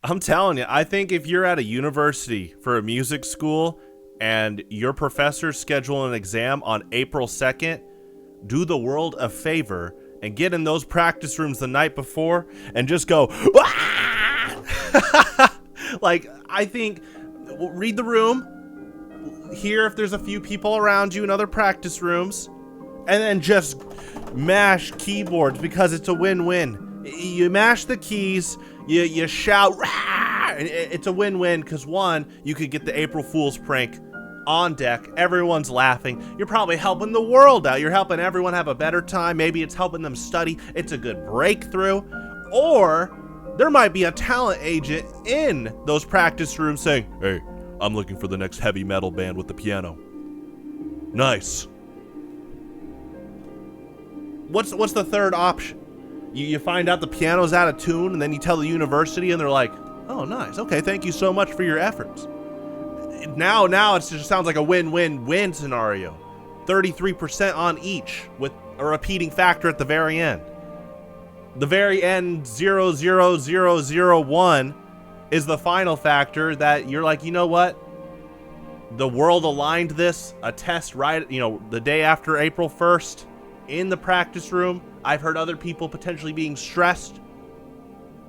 I'm telling you, I think if you're at a university for a music school and your professors schedule an exam on April 2nd, do the world a favor and get in those practice rooms the night before and just go, "Ah!" Like, I think, read the room, hear if there's a few people around you in other practice rooms, and then just mash keyboards because it's a win-win. You mash the keys, you shout, "Rah!" It's a win-win because, one, you could get the April Fool's prank on deck. Everyone's laughing. You're probably helping the world out. You're helping everyone have a better time. Maybe it's helping them study. It's a good breakthrough. Or there might be a talent agent in those practice rooms saying, "Hey, I'm looking for the next heavy metal band with the piano. Nice." What's the third option? You find out the piano's out of tune, and then you tell the university, and they're like, "Oh, nice. Okay, thank you so much for your efforts." Now it just sounds like a win-win-win scenario. 33% on each with a repeating factor at the very end. The very end, 00001, is the final factor that you're like, you know what? The world aligned this, a test right, the day after April 1st in the practice room. I've heard other people potentially being stressed.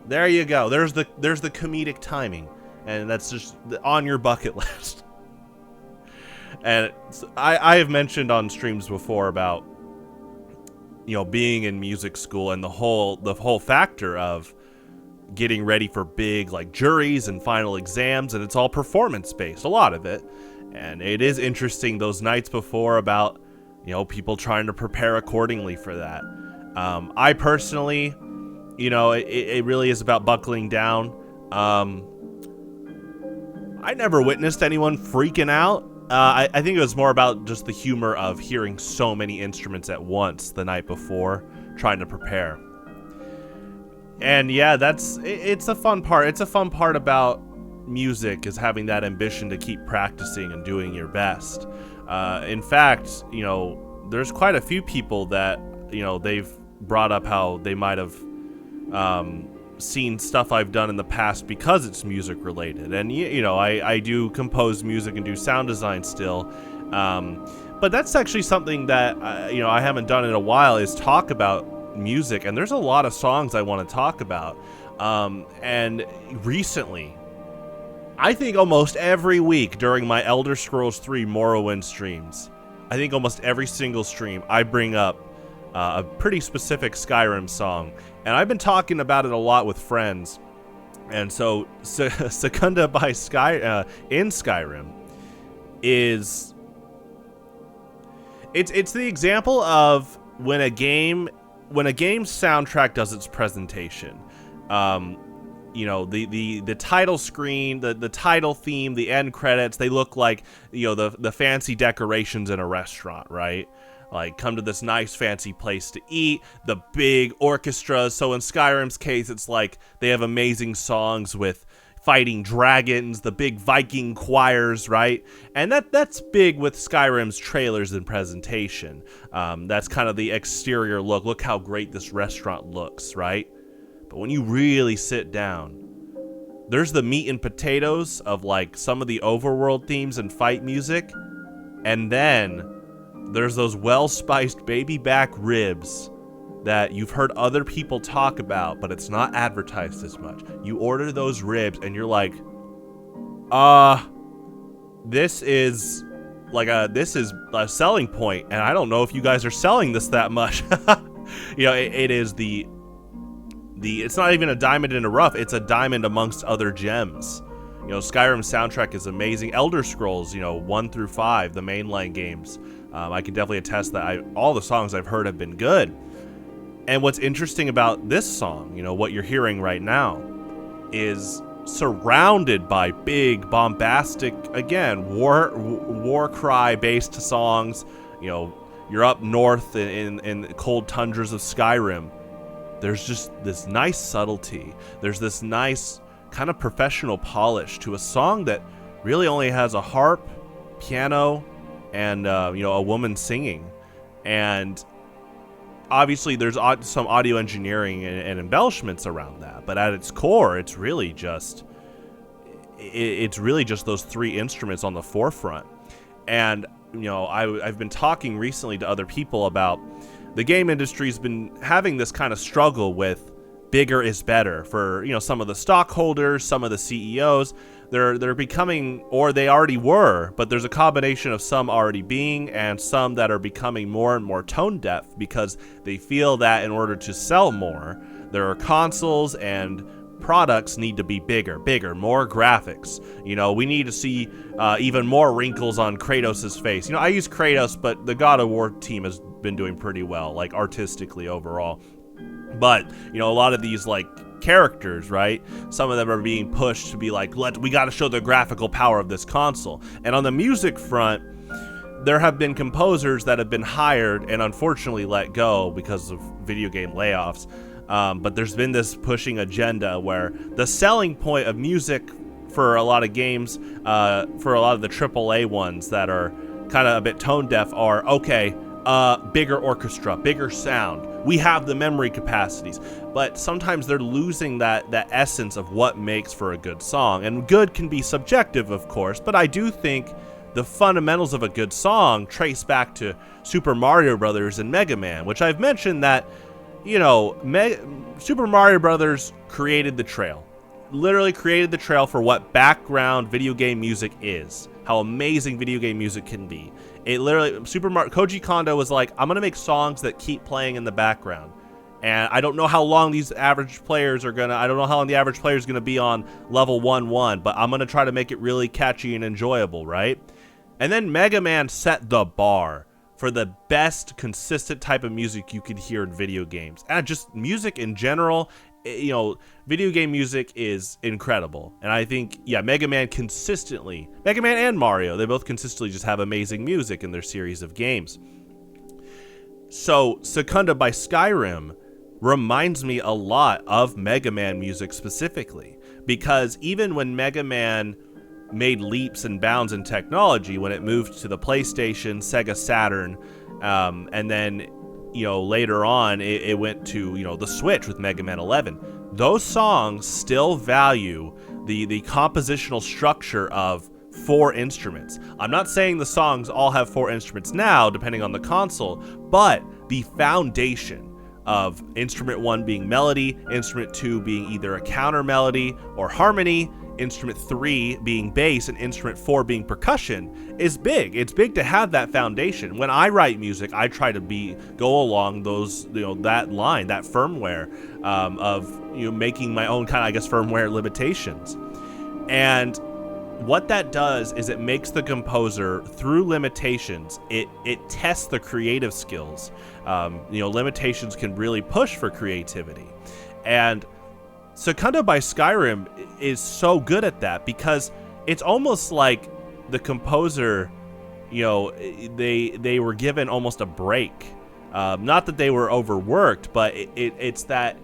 There you go. There's the comedic timing. And that's just on your bucket list. And I have mentioned on streams before about, being in music school and the whole factor of getting ready for big like juries and final exams, and it's all performance based, a lot of it. And it is interesting those nights before about, people trying to prepare accordingly for that. I personally, it really is about buckling down. I never witnessed anyone freaking out. I think it was more about just the humor of hearing so many instruments at once the night before, trying to prepare. And yeah, it's a fun part. It's a fun part about music, is having that ambition to keep practicing and doing your best. In fact, there's quite a few people that, they've brought up how they might have seen stuff I've done in the past because it's music related. And I do compose music and do sound design still, but that's actually something that I haven't done in a while, is talk about music. And there's a lot of songs I want to talk about, and recently, I think almost every week during my Elder Scrolls 3 Morrowind streams, I think almost every single stream I bring up a pretty specific Skyrim song. And I've been talking about it a lot with friends. And so Secunda by in Skyrim is it's the example of when a game's soundtrack does its presentation. The title screen, the title theme, the end credits, they look like the fancy decorations in a restaurant, right? Like, come to this nice fancy place to eat, the big orchestras. So in Skyrim's case, it's like they have amazing songs with fighting dragons, the big Viking choirs, right? And that's big with Skyrim's trailers and presentation. That's kind of the exterior look. Look how great this restaurant looks, right? But when you really sit down, there's the meat and potatoes of like some of the overworld themes and fight music. And then there's those well-spiced baby back ribs that you've heard other people talk about, but it's not advertised as much. You order those ribs and you're like, this is a selling point, and I don't know if you guys are selling this that much. It is it's not even a diamond in a rough, it's a diamond amongst other gems. Skyrim's soundtrack is amazing. Elder Scrolls, 1 through 5, the mainline games, I can definitely attest that all the songs I've heard have been good. And what's interesting about this song, what you're hearing right now, is surrounded by big, bombastic, again, war cry based songs. You're up north in the cold tundras of Skyrim. There's just this nice subtlety. There's this nice kind of professional polish to a song that really only has a harp, piano, and a woman singing. And obviously there's some audio engineering and embellishments around that, but at its core, it's really just those three instruments on the forefront. And I've been talking recently to other people about the game industry's been having this kind of struggle with bigger is better for some of the stockholders, some of the CEOs. They're becoming, or they already were, but there's a combination of some already being and some that are becoming more and more tone deaf because they feel that in order to sell more, their consoles and products need to be bigger, more graphics. We need to see even more wrinkles on Kratos' face. I use Kratos, but the God of War team has been doing pretty well, like artistically overall. But a lot of these like characters, right? Some of them are being pushed to be like, we got to show the graphical power of this console. And on the music front, there have been composers that have been hired and unfortunately let go because of video game layoffs. But there's been this pushing agenda where the selling point of music for a lot of games, for a lot of the AAA ones that are kind of a bit tone deaf, are okay. Bigger orchestra, bigger sound. We have the memory capacities, but sometimes they're losing that essence of what makes for a good song. And good can be subjective, of course, but I do think the fundamentals of a good song trace back to Super Mario Brothers and Mega Man, which I've mentioned that, Super Mario Brothers created the trail. Literally created the trail for what background video game music is. How amazing video game music can be. It literally, Koji Kondo was like, I'm going to make songs that keep playing in the background. And I don't know how long these average players are going to, I don't know how long the average player is going to be on level 1-1, but I'm going to try to make it really catchy and enjoyable, right? And then Mega Man set the bar for the best consistent type of music you could hear in video games. And just music in general, video game music is incredible. And I think, Mega Man and Mario, they both consistently just have amazing music in their series of games. So Secunda by Skyrim reminds me a lot of Mega Man music specifically, because even when Mega Man made leaps and bounds in technology, when it moved to the PlayStation, Sega Saturn, and then later on it went to the Switch with Mega Man 11, those songs still value the compositional structure of 4 instruments. I'm not saying the songs all have 4 instruments now, depending on the console, but the foundation of instrument 1 being melody, instrument 2 being either a counter melody or harmony, instrument 3 being bass, and instrument 4 being percussion is big. It's big to have that foundation. When I write music, I try to go along those, that line, that firmware of making my own kind of, I guess, firmware limitations. And what that does is it makes the composer, through limitations, it tests the creative skills. Limitations can really push for creativity. And Secunda by Skyrim is so good at that because it's almost like the composer, they were given almost a break. Not that they were overworked, but it's that,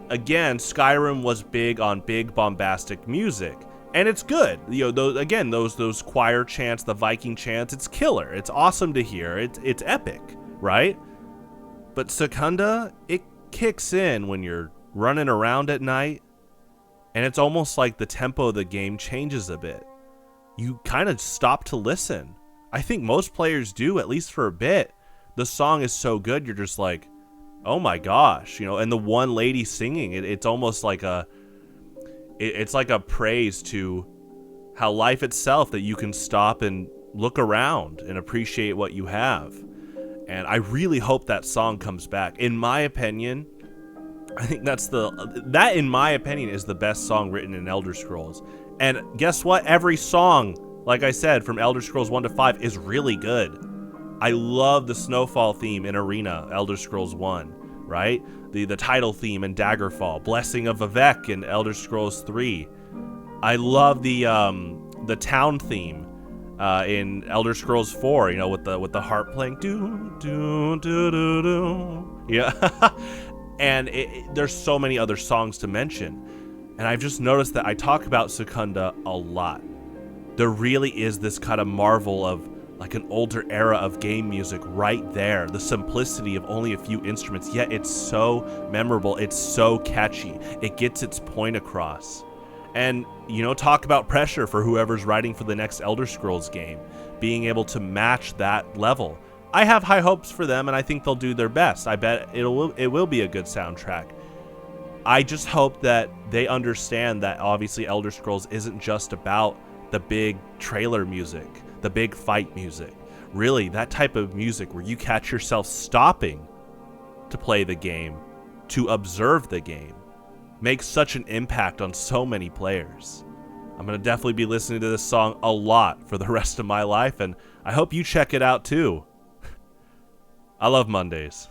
again, Skyrim was big on big bombastic music. And it's good. Those choir chants, the Viking chants, it's killer. It's awesome to hear. It's epic, right? But Secunda, it kicks in when you're running around at night, and it's almost like the tempo of the game changes a bit. You kind of stop to listen. I think most players do, at least for a bit. The song is so good, you're just like, oh my gosh, and the one lady singing, it's almost like it's like a praise to how life itself, that you can stop and look around and appreciate what you have. And I really hope that song comes back. In my opinion, I think that in my opinion is the best song written in Elder Scrolls. And guess what? Every song, like I said, from Elder Scrolls 1 to 5 is really good. I love the Snowfall theme in Arena, Elder Scrolls 1, right? The title theme in Daggerfall, Blessing of Vivek in Elder Scrolls 3. I love the town theme in Elder Scrolls 4, with the harp playing, do do do do do. Yeah. And there's so many other songs to mention. And I've just noticed that I talk about Secunda a lot. There really is this kind of marvel of like an older era of game music right there. The simplicity of only a few instruments, yet it's so memorable, it's so catchy, it gets its point across. And, talk about pressure for whoever's writing for the next Elder Scrolls game, being able to match that level. I have high hopes for them, and I think they'll do their best. I bet it will be a good soundtrack. I just hope that they understand that obviously Elder Scrolls isn't just about the big trailer music, the big fight music. Really, that type of music where you catch yourself stopping to play the game, to observe the game, makes such an impact on so many players. I'm going to definitely be listening to this song a lot for the rest of my life, and I hope you check it out too. I love Mondays.